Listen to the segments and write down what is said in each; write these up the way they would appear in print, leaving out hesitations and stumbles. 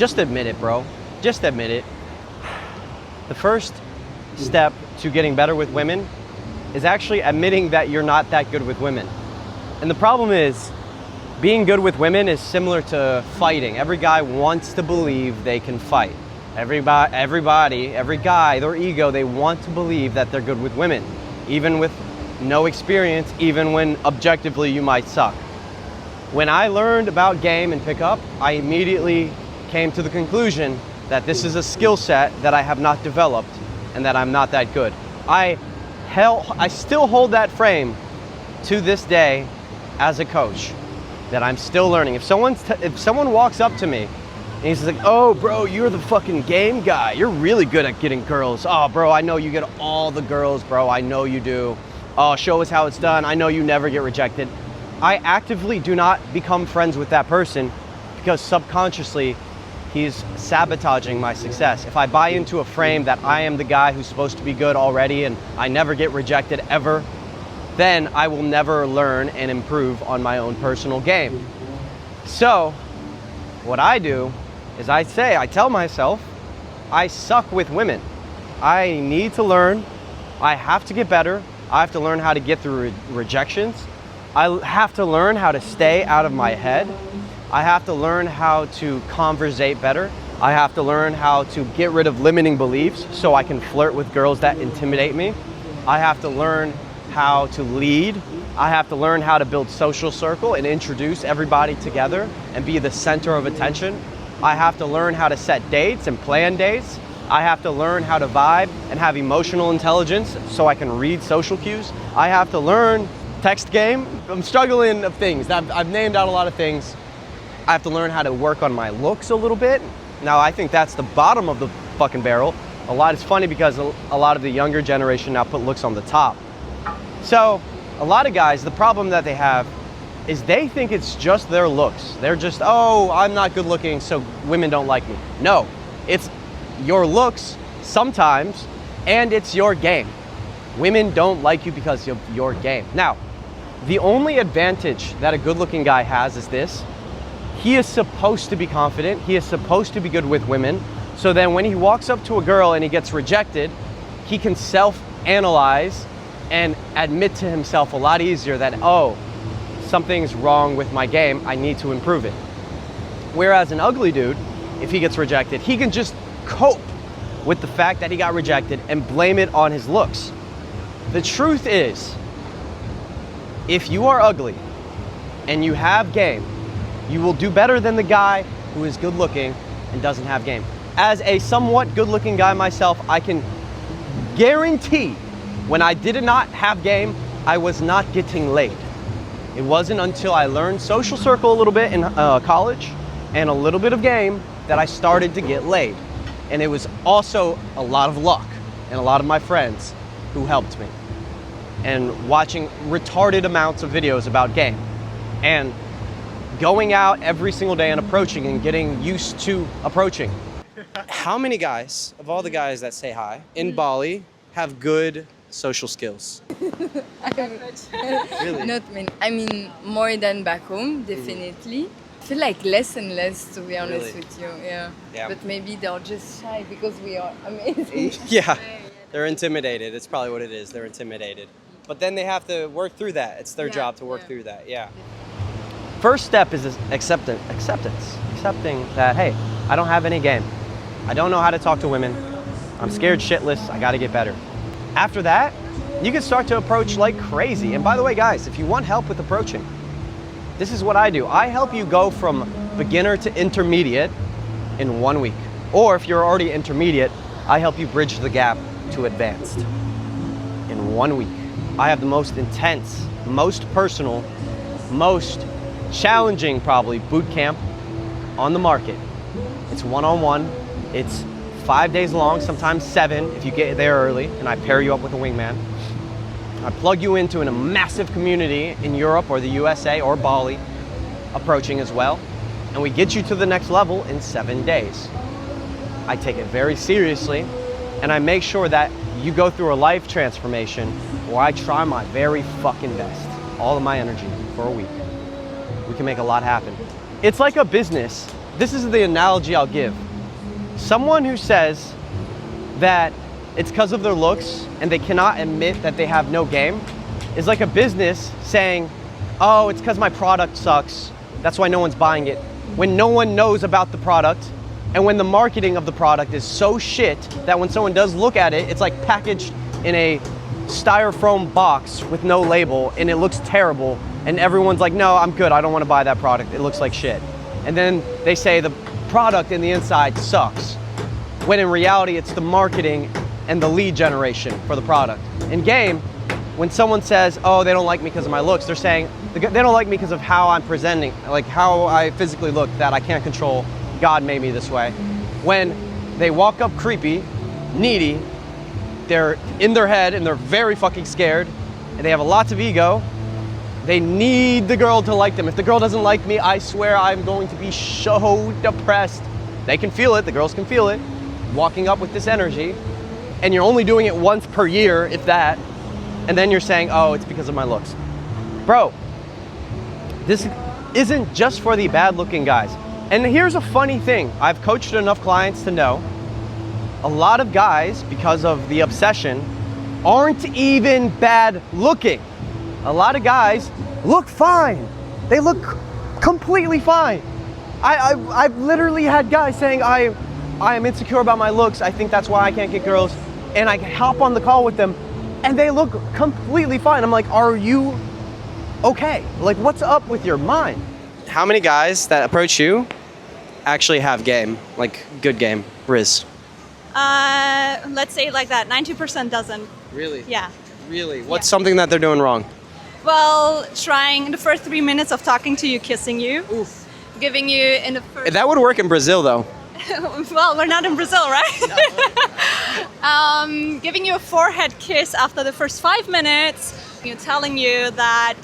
just admit it, bro. Just admit it. The first step to getting better with women is actually admitting that you're not that good with women. And the problem is, being good with women is similar to fighting. Every guy wants to believe they can fight. Every guy, their ego, they want to believe that they're good with women, even with no experience, even when objectively you might suck. When I learned about game and pickup, I immediately came to the conclusion that this is a skill set that I have not developed and that I'm not that good. I still hold that frame to this day as a coach, that I'm still learning. If someone walks up to me and he's like, oh bro, you're the fucking game guy. You're really good at getting girls. Oh bro, I know you get all the girls, bro. I know you do. Oh, show us how it's done. I know you never get rejected. I actively do not become friends with that person because subconsciously he's sabotaging my success. If I buy into a frame that I am the guy who's supposed to be good already and I never get rejected ever, then I will never learn and improve on my own personal game. So what I do is I tell myself, I suck with women. I need to learn. I have to get better. I have to learn how to get through rejections. I have to learn how to stay out of my head. I have to learn how to conversate better. I have to learn how to get rid of limiting beliefs so I can flirt with girls that intimidate me. I have to learn how to lead. I have to learn how to build social circle and introduce everybody together and be the center of attention. I have to learn how to set dates and plan dates. I have to learn how to vibe and have emotional intelligence so I can read social cues. I have to learn text game. I'm struggling of things. I've named out a lot of things. I have to learn how to work on my looks a little bit. Now I think that's the bottom of the fucking barrel. It's funny because a lot of the younger generation now put looks on the top. So a lot of guys, the problem that they have is they think it's just their looks. They're just, oh, I'm not good looking, so women don't like me. No, it's your looks sometimes, and it's your game. Women don't like you because of your game. Now, the only advantage that a good-looking guy has is this. He is supposed to be confident. He is supposed to be good with women. So then when he walks up to a girl and he gets rejected, he can self-analyze and admit to himself a lot easier that, oh, something's wrong with my game. I need to improve it. Whereas an ugly dude, if he gets rejected, he can just cope with the fact that he got rejected and blame it on his looks. The truth is, if you are ugly and you have game, you will do better than the guy who is good looking and doesn't have game. As a somewhat good looking guy myself, I can guarantee when I did not have game, I was not getting laid. It wasn't until I learned social circle a little bit in college and a little bit of game that I started to get laid. And it was also a lot of luck and a lot of my friends who helped me. And watching retarded amounts of videos about game. And going out every single day and approaching and getting used to approaching. How many guys, of all the guys that say hi, in Bali have good social skills? Really? Not many. I mean, more than back home, definitely. I feel like less and less, to be honest with you. Yeah. But maybe they're just shy because we are amazing. Yeah, they're intimidated. It's probably what it is. They're intimidated. But then they have to work through that. It's their job to work through that. Yeah. First step is acceptance. Accepting that, hey, I don't have any game. I don't know how to talk to women. I'm scared shitless. I got to get better. After that, you can start to approach like crazy. And by the way, guys, if you want help with approaching, this is what I do. I help you go from beginner to intermediate in 1 week. Or if you're already intermediate, I help you bridge the gap to advanced in 1 week. I have the most intense, most personal, most challenging probably boot camp on the market. It's one-on-one. It's 5 days long, sometimes 7 if you get there early, and I pair you up with a wingman. I plug you into a massive community in Europe or the USA or Bali, approaching as well, and we get you to the next level in 7 days. I take it very seriously, and I make sure that you go through a life transformation where I try my very fucking best, all of my energy for a week. We can make a lot happen. It's like a business. this is the analogy I'll give. Someone who says that it's because of their looks and they cannot admit that they have no game is like a business saying, oh, it's because my product sucks, that's why no one's buying it, when no one knows about the product and when the marketing of the product is so shit that when someone does look at it, it's like packaged in a styrofoam box with no label and it looks terrible and everyone's like, no, I'm good, I don't want to buy that product, it looks like shit. And then they say the product in the inside sucks, when in reality it's the marketing and the lead generation for the product. In game, when someone says, oh, they don't like me because of my looks, they're saying they don't like me because of how I'm presenting, like how I physically look that I can't control. God made me this way. When they walk up creepy, needy, they're in their head and they're very fucking scared and they have lots of ego, they need the girl to like them. If the girl doesn't like me, I swear I'm going to be so depressed. They can feel it, the girls can feel it, walking up with this energy, and you're only doing it once per year, if that, and then you're saying, oh, it's because of my looks. Bro, this isn't just for the bad looking guys. And here's a funny thing. I've coached enough clients to know a lot of guys, because of the obsession, aren't even bad looking. A lot of guys look fine. They look completely fine. I've literally had guys saying, I am insecure about my looks. I think that's why I can't get girls. And I hop on the call with them and they look completely fine. I'm like, are you okay? Like, what's up with your mind? How many guys that approach you actually have game, like good game, Riz? Let's say it like that, 90% doesn't. Really? Yeah. Really? What's something that they're doing wrong? Well, trying the first 3 minutes of talking to you, kissing you. Oof. Giving you in the first... That would work in Brazil though. Well, we're not in Brazil, right? No. Giving you a forehead kiss after the first 5 minutes, telling you that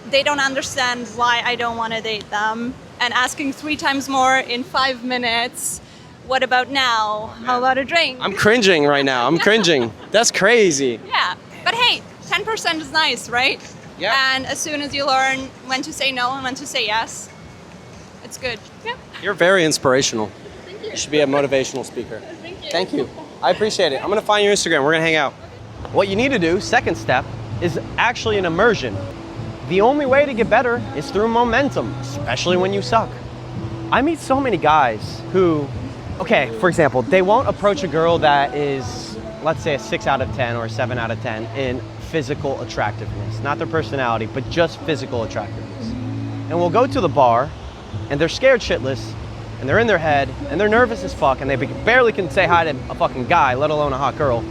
they don't understand why I don't want to date them, and asking 3 times more in 5 minutes, what about now? How about a drink? I'm cringing right now. I'm cringing. That's crazy. Yeah, but hey, 10% is nice, right? Yeah. And as soon as you learn when to say no and when to say yes, it's good. Yeah. You're very inspirational. Thank you. You should be a motivational speaker. Thank you. Thank you. I appreciate it. I'm gonna find your Instagram. We're gonna hang out. What you need to do, second step, is actually an immersion. The only way to get better is through momentum, especially when you suck. I meet so many guys who, okay, for example, they won't approach a girl that is, let's say, a 6 out of 10 or a 7 out of 10 in physical attractiveness. Not their personality, but just physical attractiveness. And we'll go to the bar, and they're scared shitless, and they're in their head, and they're nervous as fuck, and they barely can say hi to a fucking guy, let alone a hot girl.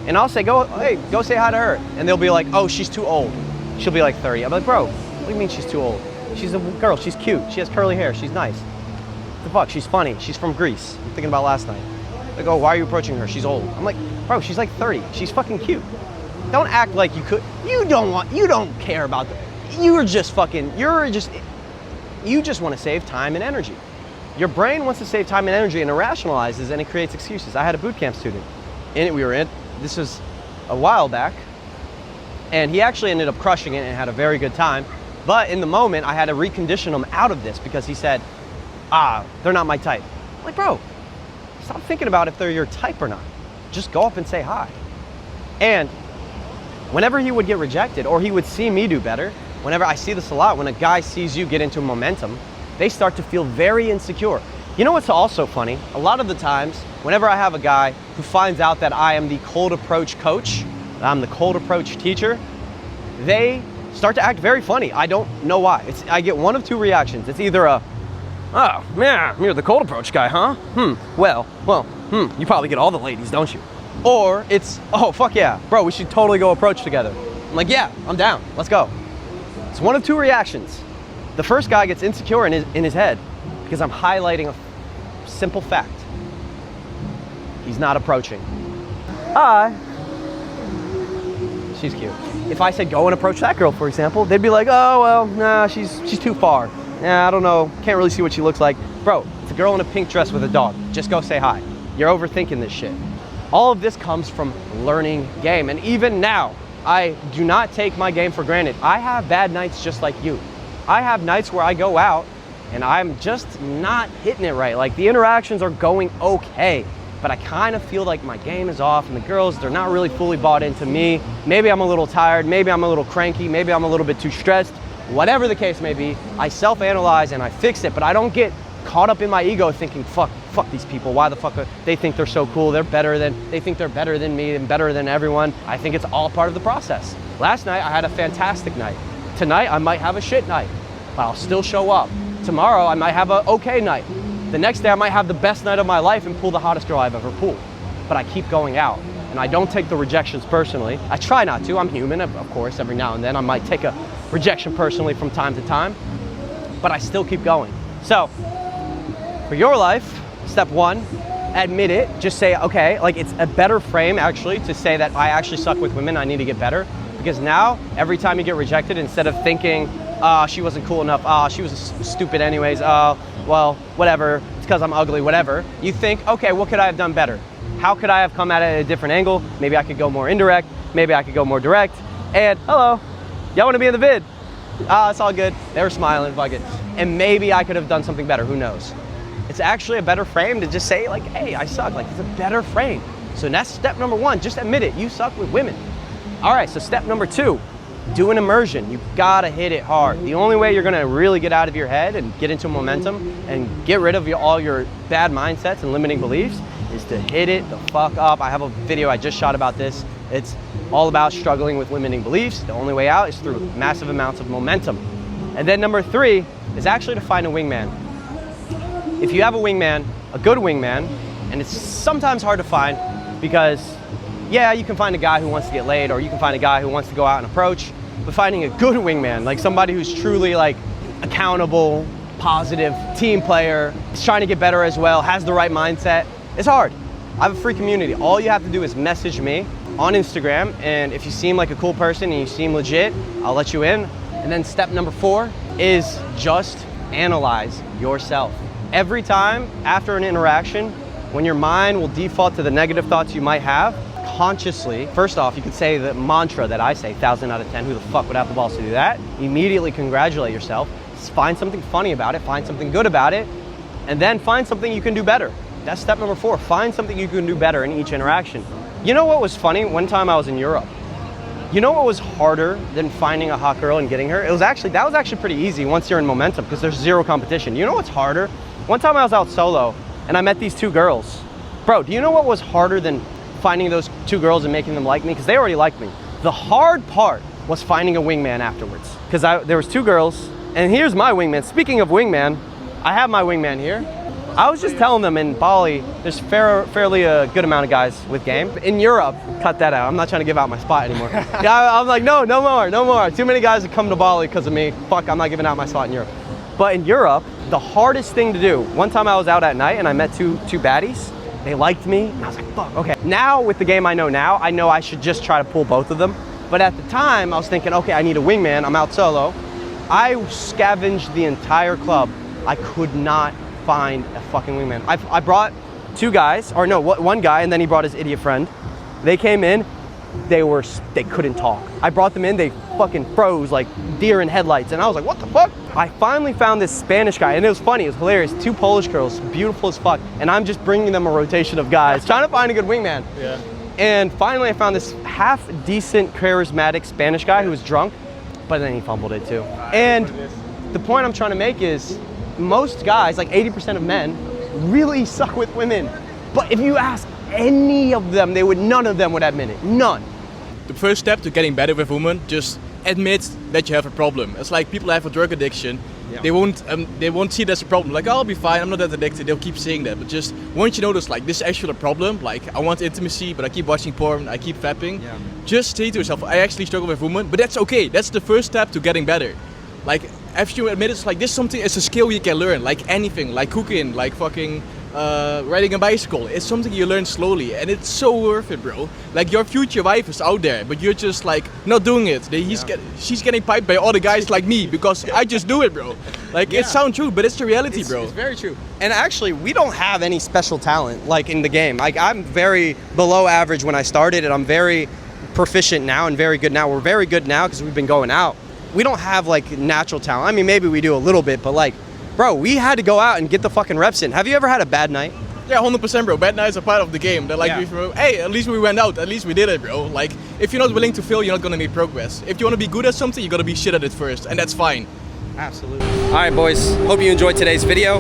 And I'll say, hey, go say hi to her. And they'll be like, oh, she's too old. She'll be like 30. I'm like, bro, what do you mean she's too old? She's a girl, she's cute, she has curly hair, she's nice. What the fuck, she's funny, she's from Greece. I'm thinking about last night. They go, why are you approaching her? She's old. I'm like, bro, she's like 30, she's fucking cute. Don't act like you could, you don't care about them. You just want to save time and energy. Your brain wants to save time and energy and it rationalizes and it creates excuses. I had a bootcamp student, this was a while back, and he actually ended up crushing it and had a very good time. But in the moment, I had to recondition him out of this because he said, they're not my type. I'm like, bro, stop thinking about if they're your type or not. Just go up and say hi. And whenever he would get rejected or he would see me do better, whenever I see this a lot, when a guy sees you get into momentum, they start to feel very insecure. You know what's also funny? A lot of the times, whenever I have a guy who finds out that I am the cold approach coach, that I'm the cold approach teacher, they start to act very funny. I don't know why. I get one of two reactions. It's either a, oh, man, you're the cold approach guy, huh? You probably get all the ladies, don't you? Or it's, oh, fuck yeah, bro, we should totally go approach together. I'm like, yeah, I'm down, let's go. It's one of two reactions. The first guy gets insecure in his head because I'm highlighting a simple fact. He's not approaching. She's cute. If I said go and approach that girl, for example, they'd be like, oh, well, nah, she's too far. Nah, I don't know, can't really see what she looks like. Bro, it's a girl in a pink dress with a dog. Just go say hi. You're overthinking this shit. All of this comes from learning game. And even now, I do not take my game for granted. I have bad nights just like you. I have nights where I go out and I'm just not hitting it right. Like the interactions are going okay, but I kind of feel like my game is off and the girls, they're not really fully bought into me. Maybe I'm a little tired, maybe I'm a little cranky, maybe I'm a little bit too stressed. Whatever the case may be, I self-analyze and I fix it, but I don't get caught up in my ego thinking, fuck these people, why the fuck they think they're so cool, they think they're better than me and better than everyone. I think it's all part of the process. Last night I had a fantastic night. Tonight I might have a shit night, but I'll still show up. Tomorrow I might have an okay night. The next day I might have the best night of my life and pull the hottest girl I've ever pulled. But I keep going out and I don't take the rejections personally. I try not to, I'm human, of course, every now and then I might take a rejection personally from time to time, but I still keep going. So, for your life, step one, admit it, just say, okay, like it's a better frame actually to say that I actually suck with women, I need to get better. Because now, every time you get rejected, instead of thinking, she wasn't cool enough, she was stupid anyways, well, whatever, it's because I'm ugly, whatever, you think, okay, what could I have done better? How could I have come at it at a different angle? Maybe I could go more indirect, maybe I could go more direct, and hello, y'all wanna be in the vid? It's all good, they were smiling, fuck it. And maybe I could have done something better, who knows? It's actually a better frame to just say like, hey, I suck, like it's a better frame. So that's step number one, just admit it, you suck with women. All right, so step number two, do an immersion. You gotta hit it hard. The only way you're gonna really get out of your head and get into momentum and get rid of all your bad mindsets and limiting beliefs is to hit it the fuck up. I have a video I just shot about this. It's all about struggling with limiting beliefs. The only way out is through massive amounts of momentum. And then number three is actually to find a wingman. If you have a wingman, a good wingman, and it's sometimes hard to find because yeah, you can find a guy who wants to get laid or you can find a guy who wants to go out and approach, but finding a good wingman, like somebody who's truly like accountable, positive, team player, is trying to get better as well, has the right mindset, it's hard. I have a free community. All you have to do is message me on Instagram, and if you seem like a cool person and you seem legit, I'll let you in. And then step number four is just analyze yourself. Every time after an interaction, when your mind will default to the negative thoughts you might have, consciously, first off, you could say the mantra that I say, 1,000 out of 10, who the fuck would have the balls to do that? Immediately congratulate yourself, find something funny about it, find something good about it, and then find something you can do better. That's step number four, find something you can do better in each interaction. You know what was funny? One time I was in Europe. You know what was harder than finding a hot girl and getting her? That was actually pretty easy once you're in momentum because there's zero competition. You know what's harder? One time I was out solo and I met these two girls. Bro, do you know what was harder than finding those two girls and making them like me? Because they already liked me. The hard part was finding a wingman afterwards. Because there was two girls, and here's my wingman. Speaking of wingman, I have my wingman here. I was just telling them in Bali, there's fairly a good amount of guys with game. In Europe, cut that out. I'm not trying to give out my spot anymore. Yeah, I'm like, no more. Too many guys have come to Bali because of me. Fuck, I'm not giving out my spot in Europe. But in Europe, the hardest thing to do, one time I was out at night and I met two baddies. They liked me, and I was like, fuck, okay. Now, with the game I know now, I know I should just try to pull both of them. But at the time, I was thinking, okay, I need a wingman, I'm out solo. I scavenged the entire club. I could not find a fucking wingman. I brought two guys, or no, one guy, and then he brought his idiot friend. They came in, they couldn't talk. I brought them in, they fucking froze like deer in headlights, and I was like, what the fuck? I finally found this Spanish guy, and it was funny, it was hilarious. Two Polish girls, beautiful as fuck, and I'm just bringing them a rotation of guys, trying to find a good wingman. Yeah. And finally I found this half-decent, charismatic Spanish guy who was drunk, but then he fumbled it too. And the point I'm trying to make is, most guys, like 80% of men, really suck with women. But if you ask any of them, none of them would admit it, none. The first step to getting better with women, just admit that you have a problem. It's like people have a drug addiction. Yeah. They won't see it as a problem. Like, oh, I'll be fine, I'm not that addicted. They'll keep saying that. But just once you notice, like, this is actually a problem. Like, I want intimacy, but I keep watching porn, I keep fapping. Yeah. Just say to yourself, I actually struggle with women, but that's okay. That's the first step to getting better. Like, after you admit it's like, this is something, it's a skill you can learn. Like anything, like cooking, like fucking riding a bicycle. It's something you learn slowly, and it's so worth it, bro. Like, your future wife is out there, but you're just like not doing it. She's getting piped by all the guys like me because I just do it, bro. Like, it sounds true, but it's the reality, bro. It's very true. And actually, we don't have any special talent like in the game. Like, I'm very below average when I started, and I'm very proficient now and very good now. We're very good now because we've been going out. We don't have like natural talent. I mean, maybe we do a little bit, but like, bro, we had to go out and get the fucking reps in. Have you ever had a bad night? Yeah, 100%, bro. Bad nights are part of the game. They're like, Yeah. hey, at least we went out. At least we did it, bro. Like, if you're not willing to fail, you're not gonna make progress. If you wanna be good at something, you gotta be shit at it first, and that's fine. Absolutely. All right, boys. Hope you enjoyed today's video.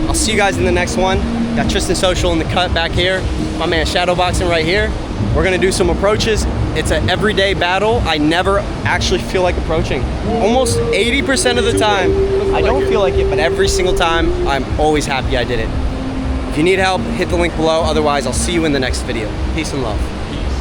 I'll see you guys in the next one. Got Tristan Social in the cut back here. My man Shadowboxing right here. We're gonna do some approaches. It's an everyday battle. I never actually feel like approaching. Almost 80% of the time, I don't feel like it, but every single time, I'm always happy I did it. If you need help, hit the link below. Otherwise, I'll see you in the next video. Peace and love.